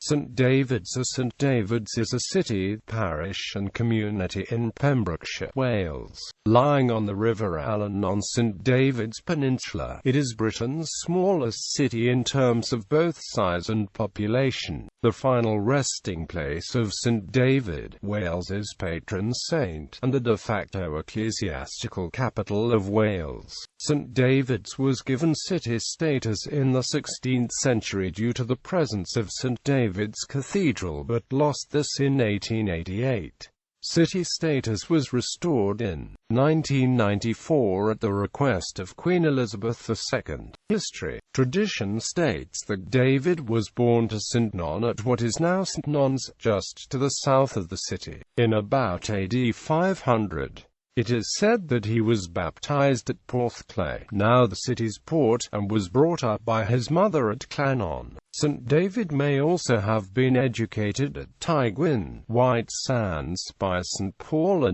St Davids or St Davids is a city, parish and community in Pembrokeshire, Wales, lying on the River Alun on St Davids Peninsula. It is Britain's smallest city in terms of both size and population, the final resting place of St David, Wales's patron saint, and the de facto ecclesiastical capital of Wales. St Davids was given city status in the 16th century due to the presence of St Davids Cathedral, but lost this in 1888. City status was restored in 1994 at the request of Queen Elizabeth II. History. Tradition states that David was born to St Non at what is now St Non's, just to the south of the city, in about AD 500. It is said that he was baptized at Porthclay, now the city's port, and was brought up by his mother at Llannon. St David may also have been educated at Tywyn, White Sands, by St Paul.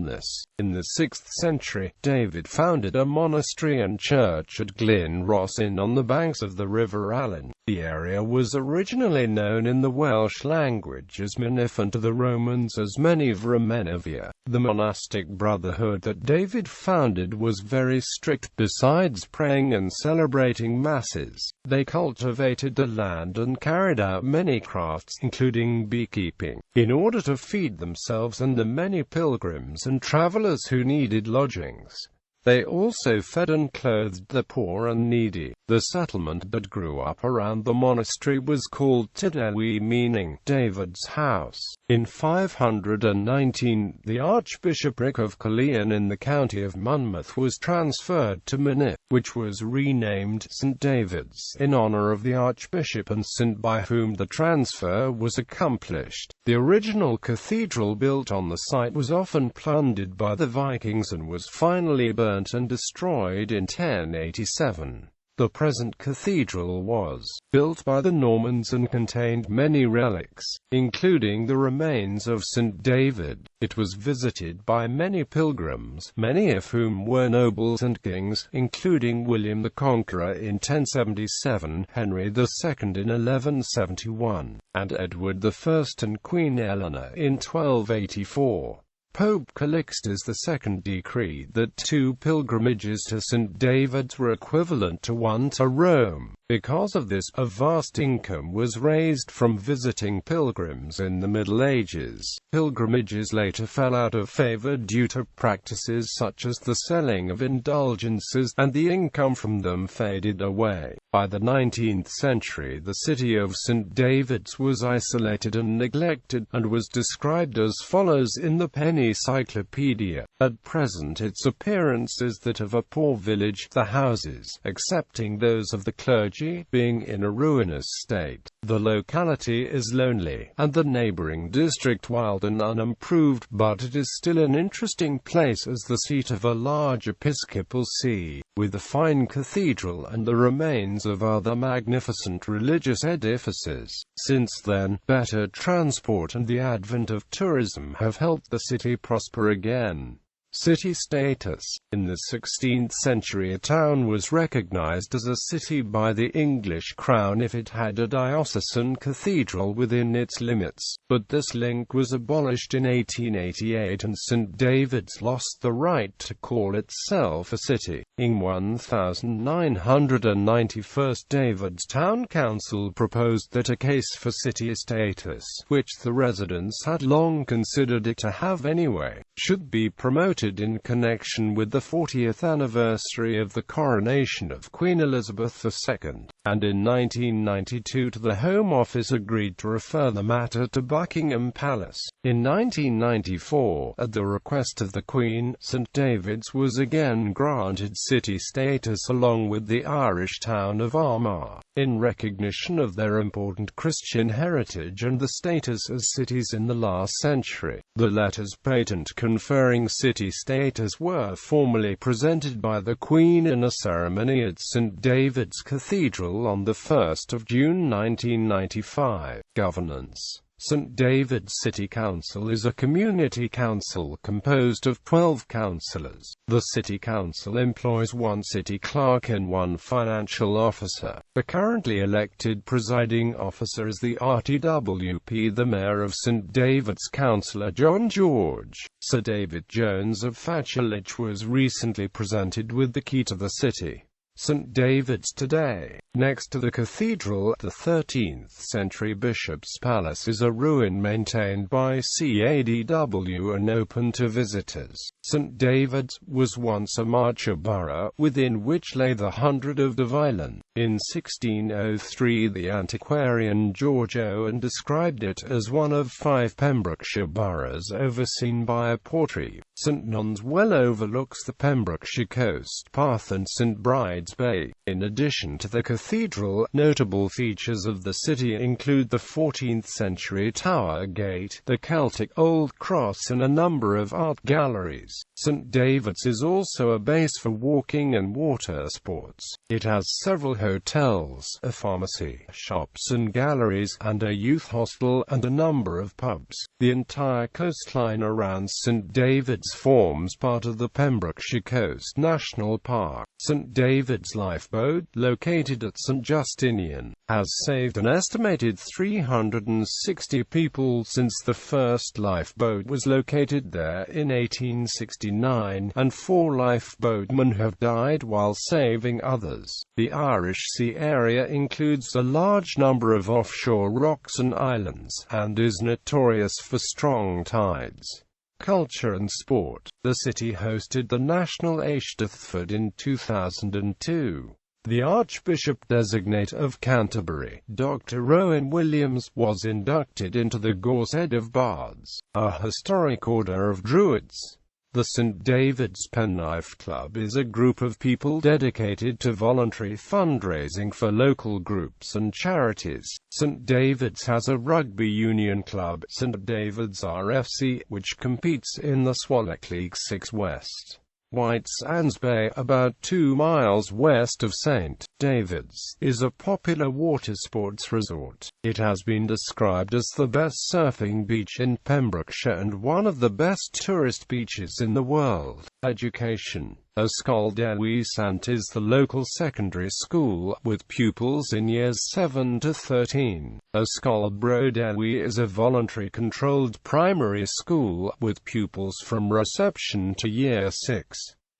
In the 6th century, David founded a monastery and church at Glyn Ross Inn on the banks of the River Alun. The area was originally known in the Welsh language as Mynif and to the Romans as Menivia. The monastic brotherhood that David founded was very strict. Besides praying and celebrating masses, they cultivated the land and carried out many crafts, including beekeeping, in order to feed themselves and the many pilgrims and travelers who needed lodgings. They also fed and clothed the poor and needy. The settlement that grew up around the monastery was called Tydewi, meaning David's house. In 519, the Archbishopric of Caerleon in the county of Monmouth was transferred to Mynif, which was renamed St Davids, in honour of the Archbishop and saint by whom the transfer was accomplished. The original cathedral built on the site was often plundered by the Vikings and was finally burnt and destroyed in 1087. The present cathedral was built by the Normans and contained many relics, including the remains of St David. It was visited by many pilgrims, many of whom were nobles and kings, including William the Conqueror in 1077, Henry II in 1171, and Edward I and Queen Eleanor in 1284. Pope Calixtus II decreed that 2 pilgrimages to St David's were equivalent to 1 to Rome. Because of this, a vast income was raised from visiting pilgrims in the Middle Ages. Pilgrimages later fell out of favor due to practices such as the selling of indulgences, and the income from them faded away. By the 19th century, the city of St Davids was isolated and neglected, and was described as follows in the Penny Encyclopedia. At present its appearance is that of a poor village, the houses, excepting those of the clergy, being in a ruinous state. The locality is lonely, and the neighbouring district wild and unimproved, but it is still an interesting place as the seat of a large episcopal see, with a fine cathedral and the remains of other magnificent religious edifices. Since then, better transport and the advent of tourism have helped the city prosper again. City status. In the 16th century, a town was recognized as a city by the English crown if it had a diocesan cathedral within its limits, but this link was abolished in 1888 and St David's lost the right to call itself a city. In 1991, David's Town Council proposed that a case for city status, which the residents had long considered it to have anyway, should be promoted in connection with the 40th anniversary of the coronation of Queen Elizabeth II, and in 1992 the Home Office agreed to refer the matter to Buckingham Palace. In 1994, at the request of the Queen, St Davids was again granted city status along with the Irish town of Armagh, in recognition of their important Christian heritage and the status as cities in the last century. The letters patent conferring city status were formally presented by the Queen in a ceremony at St David's Cathedral on the 1st of June 1995. Governance. St Davids City Council is a community council composed of 12 councillors. The City Council employs one city clerk and one financial officer. The currently elected presiding officer is the RTWP. The Mayor of St Davids, Councillor John George. Sir David Jones of Fatchurlich was recently presented with the key to the city. St Davids today, next to the cathedral, the 13th-century bishop's palace is a ruin maintained by CADW and open to visitors. St Davids was once a marcher borough, within which lay the hundred of Davilan. In 1603 the antiquarian George Owen described it as one of 5 Pembrokeshire boroughs overseen by a portree. St Non's well overlooks the Pembrokeshire coast path and St Bride's Bay. In addition to the cathedral, notable features of the city include the 14th-century Tower Gate, the Celtic Old Cross and a number of art galleries. St Davids is also a base for walking and water sports. It has several hotels, a pharmacy, shops and galleries, and a youth hostel, and a number of pubs. The entire coastline around St Davids forms part of the Pembrokeshire Coast National Park. St Davids Lifeboat, located at St Justinian, has saved an estimated 360 people since the first lifeboat was located there in 1869, and 4 lifeboatmen have died while saving others. The Irish Sea area includes a large number of offshore rocks and islands, and is notorious for strong tides. Culture and sport. The city hosted the National Eisteddfod in 2002. The Archbishop-designate of Canterbury, Dr. Rowan Williams, was inducted into the Gorsedd of Bards, a historic order of Druids. The St Davids Penknife Club is a group of people dedicated to voluntary fundraising for local groups and charities. St Davids has a rugby union club, St Davids RFC, which competes in the Swanwick League 6 West. White Sands Bay, about 2 miles west of St Davids, is a popular water sports resort. It has been described as the best surfing beach in Pembrokeshire and one of the best tourist beaches in the world. Education. Ysgol Dewi Sant is the local secondary school, with pupils in years 7 to 13. Ysgol Bro Dewi is a voluntary controlled primary school, with pupils from reception to year 6.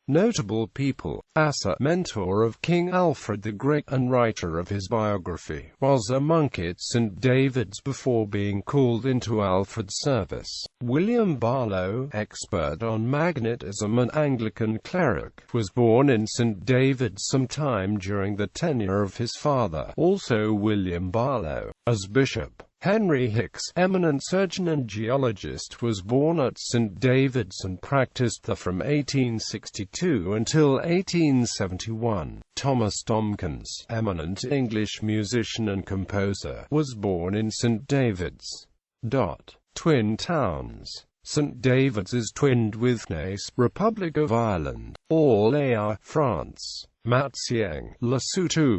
Notable people. Asa, mentor of King Alfred the Great and writer of his biography, was a monk at St Davids before being called into Alfred's service. William Barlow, expert on magnetism and Anglican cleric, was born in St Davids sometime during the tenure of his father, also William Barlow, as bishop. Henry Hicks, eminent surgeon and geologist, was born at St Davids and practiced there from 1862 until 1871. Thomas Tomkins, eminent English musician and composer, was born in St Davids. Twin towns. St Davids is twinned with Naas, Republic of Ireland, Al-Ayr, France, Matsieng, Lesotho,